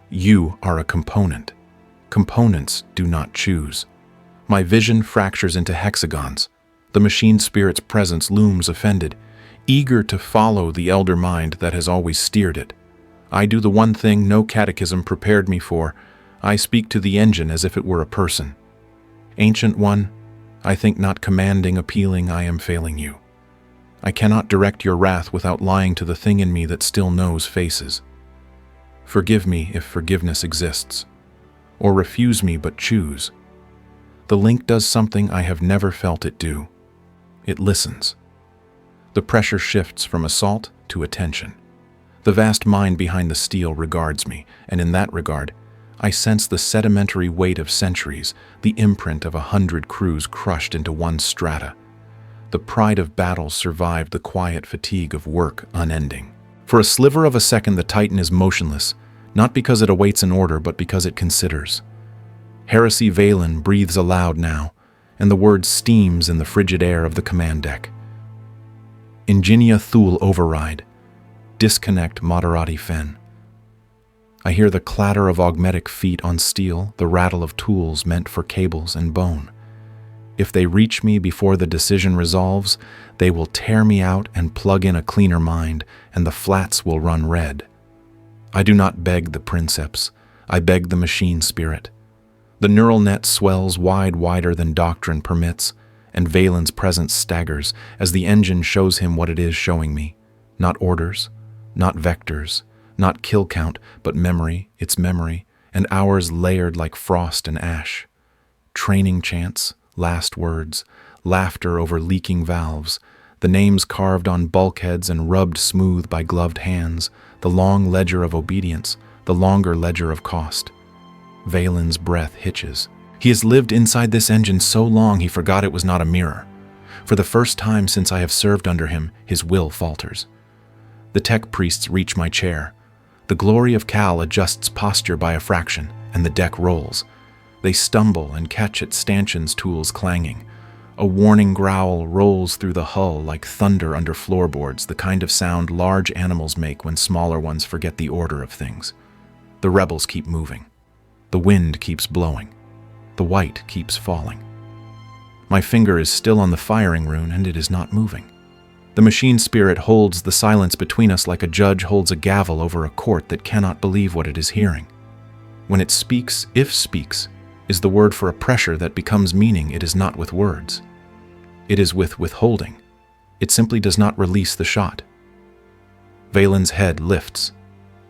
You are a component. Components do not choose. My vision fractures into hexagons. The machine spirit's presence looms offended, eager to follow the elder mind that has always steered it. I do the one thing no catechism prepared me for. I speak to the engine as if it were a person. Ancient One, I think not commanding, appealing, I am failing you. I cannot direct your wrath without lying to the thing in me that still knows faces. Forgive me if forgiveness exists, or refuse me but choose. The link does something I have never felt it do. It listens. The pressure shifts from assault to attention. The vast mind behind the steel regards me, and in that regard, I sense the sedimentary weight of centuries, the imprint of 100 crews crushed into one strata. The pride of battle survived the quiet fatigue of work unending. For a sliver of a second, the Titan is motionless, not because it awaits an order, but because it considers. Heresy Valen breathes aloud now, and the word steams in the frigid air of the command deck. Ingenia Thule override. Disconnect Moderati Fen. I hear the clatter of augmetic feet on steel, the rattle of tools meant for cables and bone. If they reach me before the decision resolves, they will tear me out and plug in a cleaner mind, and the flats will run red. I do not beg the Princeps. I beg the machine spirit. The neural net swells wider than doctrine permits, and Valen's presence staggers as the engine shows him what it is showing me. Not orders, not vectors, not kill count, but memory, its memory, and hours layered like frost and ash. Training chants, last words, laughter over leaking valves, the names carved on bulkheads and rubbed smooth by gloved hands, the long ledger of obedience, the longer ledger of cost. Valen's breath hitches. He has lived inside this engine so long he forgot it was not a mirror. For the first time since I have served under him, his will falters. The tech priests reach my chair. The glory of Cal adjusts posture by a fraction, and the deck rolls. They stumble and catch at stanchion's tools clanging. A warning growl rolls through the hull like thunder under floorboards, the kind of sound large animals make when smaller ones forget the order of things. The rebels keep moving. The wind keeps blowing. The white keeps falling. My finger is still on the firing rune, and it is not moving. The machine spirit holds the silence between us like a judge holds a gavel over a court that cannot believe what it is hearing. When it speaks, if speaks, is the word for a pressure that becomes meaning. It is not with words. It is with withholding. It simply does not release the shot. Valen's head lifts.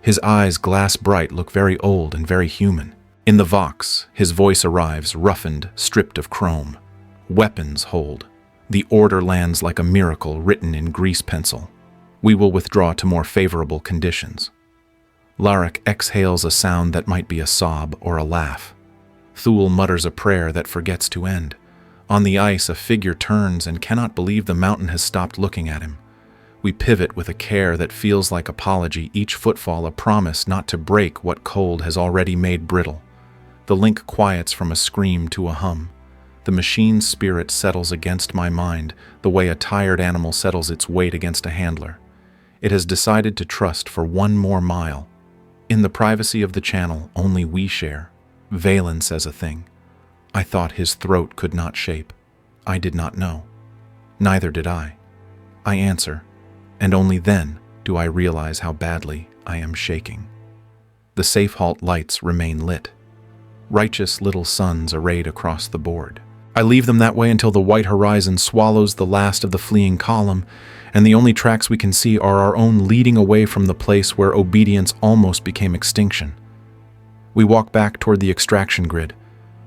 His eyes, glass bright, look very old and very human. In the Vox, his voice arrives, roughened, stripped of chrome. Weapons hold. The order lands like a miracle written in grease pencil. We will withdraw to more favorable conditions. Larak exhales a sound that might be a sob or a laugh. Thule mutters a prayer that forgets to end. On the ice, a figure turns and cannot believe the mountain has stopped looking at him. We pivot with a care that feels like apology, each footfall a promise not to break what cold has already made brittle. The link quiets from a scream to a hum. The machine spirit settles against my mind the way a tired animal settles its weight against a handler. It has decided to trust for one more mile. In the privacy of the channel, only we share. Valen says a thing. I thought his throat could not shape. I did not know. Neither did I. I answer, and only then do I realize how badly I am shaking. The safe halt lights remain lit. Righteous little suns arrayed across the board. I leave them that way until the white horizon swallows the last of the fleeing column, and the only tracks we can see are our own leading away from the place where obedience almost became extinction. We walk back toward the extraction grid.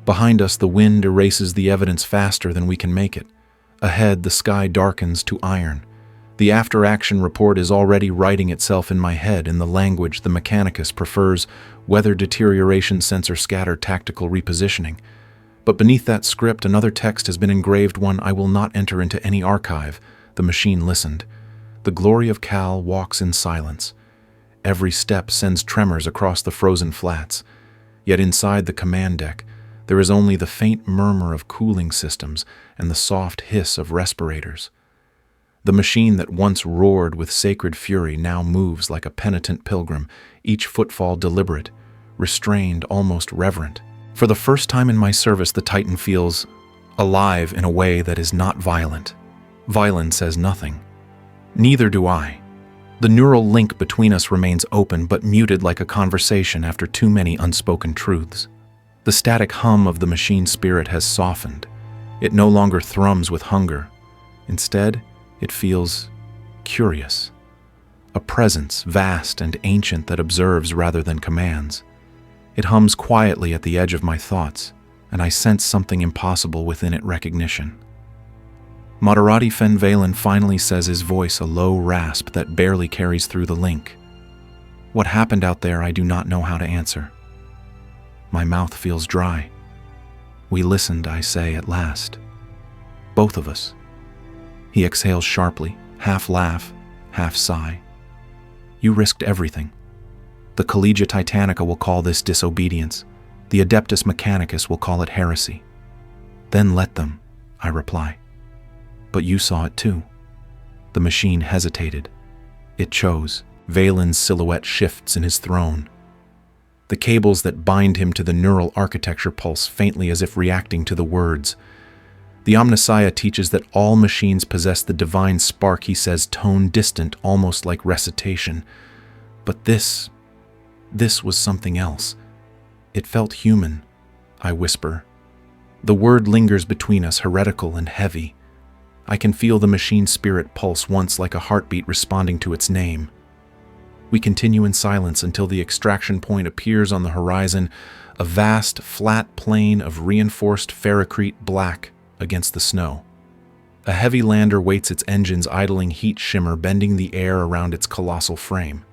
Behind us, the wind erases the evidence faster than we can make it. Ahead, the sky darkens to iron. The after-action report is already writing itself in my head in the language the Mechanicus prefers: weather deterioration, sensor scatter, tactical repositioning. But beneath that script, another text has been engraved, one I will not enter into any archive. The machine listened. The glory of Cal walks in silence. Every step sends tremors across the frozen flats. Yet inside the command deck, there is only the faint murmur of cooling systems and the soft hiss of respirators. The machine that once roared with sacred fury now moves like a penitent pilgrim, each footfall deliberate, restrained, almost reverent. For the first time in my service, the Titan feels alive in a way that is not violent. Violence says nothing. Neither do I. The neural link between us remains open but muted like a conversation after too many unspoken truths. The static hum of the machine spirit has softened. It no longer thrums with hunger. Instead, it feels curious. A presence, vast and ancient, that observes rather than commands. It hums quietly at the edge of my thoughts, and I sense something impossible within it: recognition. Moderati Fen Valen finally says, his voice a low rasp that barely carries through the link. What happened out there, I do not know how to answer. My mouth feels dry. We listened, I say at last. Both of us. He exhales sharply, half laugh, half sigh. You risked everything. The Collegia Titanica will call this disobedience. The Adeptus Mechanicus will call it heresy. Then let them, I reply. But you saw it too. The machine hesitated. It chose. Valen's silhouette shifts in his throne. The cables that bind him to the neural architecture pulse faintly as if reacting to the words. The Omnissiah teaches that all machines possess the divine spark, he says, tone distant, almost like recitation. But this was something else. It felt human, I whisper. The word lingers between us, heretical and heavy. I can feel the machine spirit pulse once like a heartbeat responding to its name. We continue in silence until the extraction point appears on the horizon, a vast, flat plain of reinforced ferrocrete black against the snow. A heavy lander waits, its engines idling, heat shimmer bending the air around its colossal frame.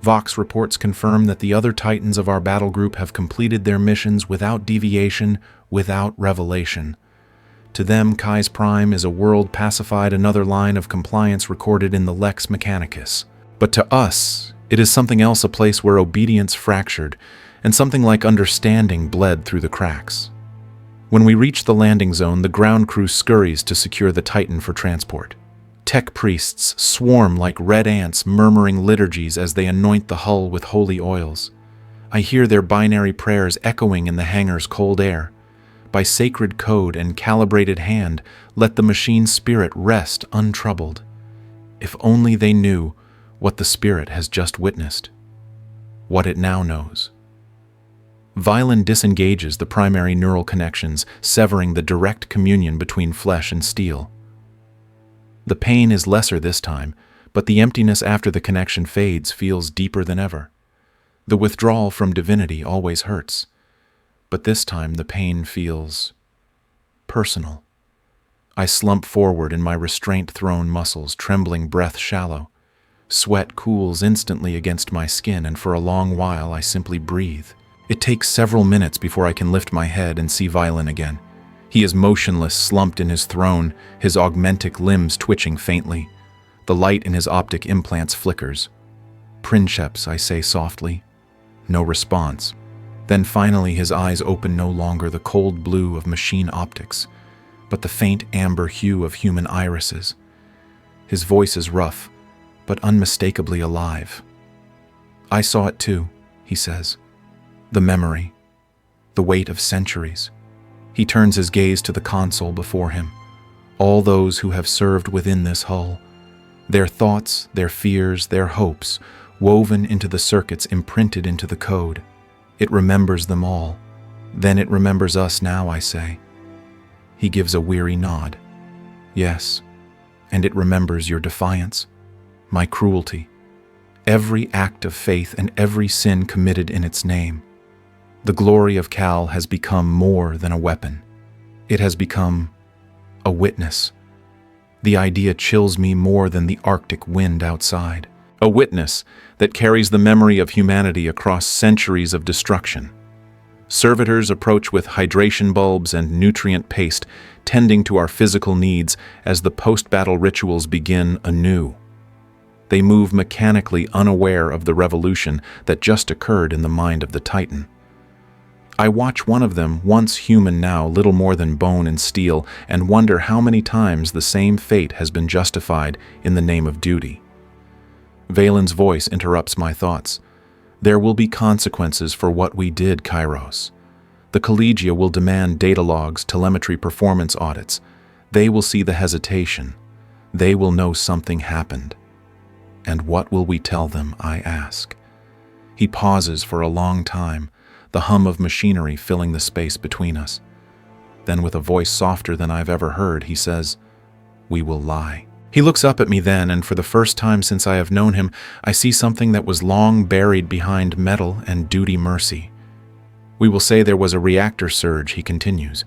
Vox reports confirm that the other Titans of our battle group have completed their missions without deviation, without revelation. To them, Kai's Prime is a world pacified, another line of compliance recorded in the Lex Mechanicus. But to us, it is something else, a place where obedience fractured, and something like understanding bled through the cracks. When we reach the landing zone, the ground crew scurries to secure the Titan for transport. Tech priests swarm like red ants, murmuring liturgies as they anoint the hull with holy oils. I hear their binary prayers echoing in the hangar's cold air. By sacred code and calibrated hand, let the machine spirit rest untroubled. If only they knew what the spirit has just witnessed, what it now knows. Valen disengages the primary neural connections, severing the direct communion between flesh and steel. The pain is lesser this time, but the emptiness after the connection fades feels deeper than ever. The withdrawal from divinity always hurts, but this time the pain feels personal. I slump forward in my restraint-thrown muscles, trembling breath shallow. Sweat cools instantly against my skin, and for a long while I simply breathe. It takes several minutes before I can lift my head and see Valen again. He is motionless, slumped in his throne, his augmentic limbs twitching faintly. The light in his optic implants flickers. Princeps, I say softly. No response. Then finally his eyes open, no longer the cold blue of machine optics, but the faint amber hue of human irises. His voice is rough, but unmistakably alive. I saw it too, he says. The memory. The weight of centuries. He turns his gaze to the console before him. All those who have served within this hull. Their thoughts, their fears, their hopes, woven into the circuits, imprinted into the code. It remembers them all. Then it remembers us now, I say. He gives a weary nod. Yes, and it remembers your defiance, my cruelty, every act of faith and every sin committed in its name. The glory of Cal has become more than a weapon. It has become a witness. The idea chills me more than the Arctic wind outside. A witness that carries the memory of humanity across centuries of destruction. Servitors approach with hydration bulbs and nutrient paste, tending to our physical needs as the post-battle rituals begin anew. They move mechanically, unaware of the revolution that just occurred in the mind of the Titan. I watch one of them, once human now little more than bone and steel, and wonder how many times the same fate has been justified in the name of duty. Valen's voice interrupts my thoughts. There will be consequences for what we did, Kairos. The Collegia will demand data logs, telemetry performance audits. They will see the hesitation. They will know something happened. And what will we tell them, I ask? He pauses for a long time, the hum of machinery filling the space between us. Then, with a voice softer than I've ever heard, he says, "We will lie." He looks up at me then, and for the first time since I have known him, I see something that was long buried behind metal and duty mercy. We will say there was a reactor surge, he continues,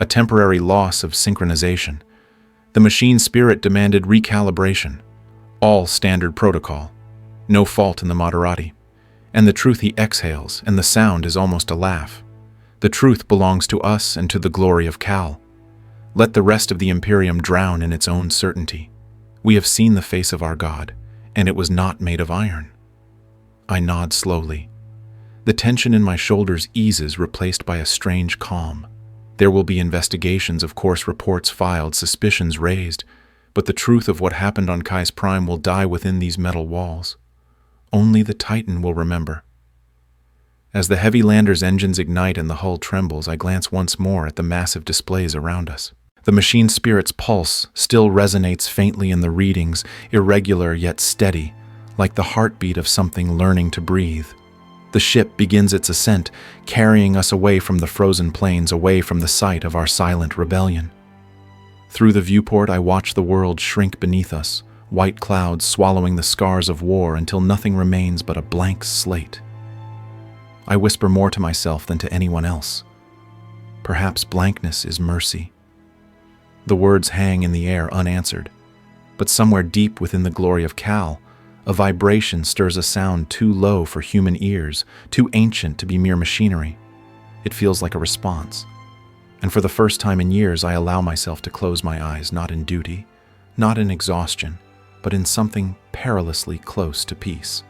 a temporary loss of synchronization. The machine spirit demanded recalibration, all standard protocol, no fault in the Moderati. And the truth he exhales, and the sound is almost a laugh. The truth belongs to us and to the glory of Cal. Let the rest of the Imperium drown in its own certainty. We have seen the face of our God, and it was not made of iron. I nod slowly. The tension in my shoulders eases, replaced by a strange calm. There will be investigations, of course, reports filed, suspicions raised, but the truth of what happened on Kai's Prime will die within these metal walls. Only the Titan will remember. As the heavy lander's engines ignite and the hull trembles, I glance once more at the massive displays around us. The machine spirit's pulse still resonates faintly in the readings, irregular yet steady, like the heartbeat of something learning to breathe. The ship begins its ascent, carrying us away from the frozen plains, away from the site of our silent rebellion. Through the viewport, I watch the world shrink beneath us, white clouds swallowing the scars of war until nothing remains but a blank slate. I whisper more to myself than to anyone else. Perhaps blankness is mercy. The words hang in the air unanswered, but somewhere deep within the glory of Cal, a vibration stirs a sound too low for human ears, too ancient to be mere machinery. It feels like a response. And for the first time in years, I allow myself to close my eyes, not in duty, not in exhaustion, but in something perilously close to peace.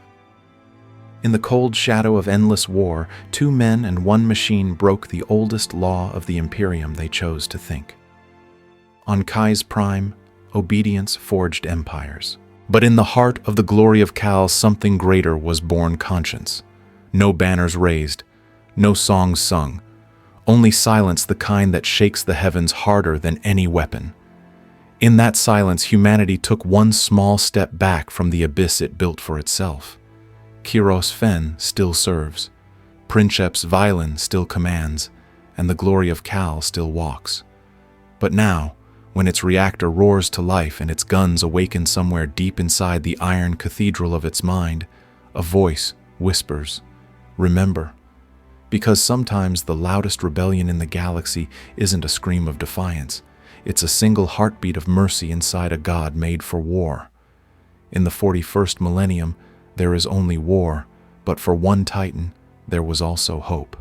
In the cold shadow of endless war, 2 men and 1 machine broke the oldest law of the Imperium they chose to think. On Kai's Prime, obedience forged empires. But in the heart of the glory of Cal, something greater was born: conscience. No banners raised, no songs sung, only silence, the kind that shakes the heavens harder than any weapon. In that silence, humanity took one small step back from the abyss it built for itself. Kiros Fen still serves, Princeps Valen still commands, and the glory of Cal still walks. But now, when its reactor roars to life and its guns awaken somewhere deep inside the iron cathedral of its mind, a voice whispers, "Remember." Because sometimes the loudest rebellion in the galaxy isn't a scream of defiance. It's a single heartbeat of mercy inside a God made for war. In the 41st millennium, there is only war, but for one Titan, there was also hope.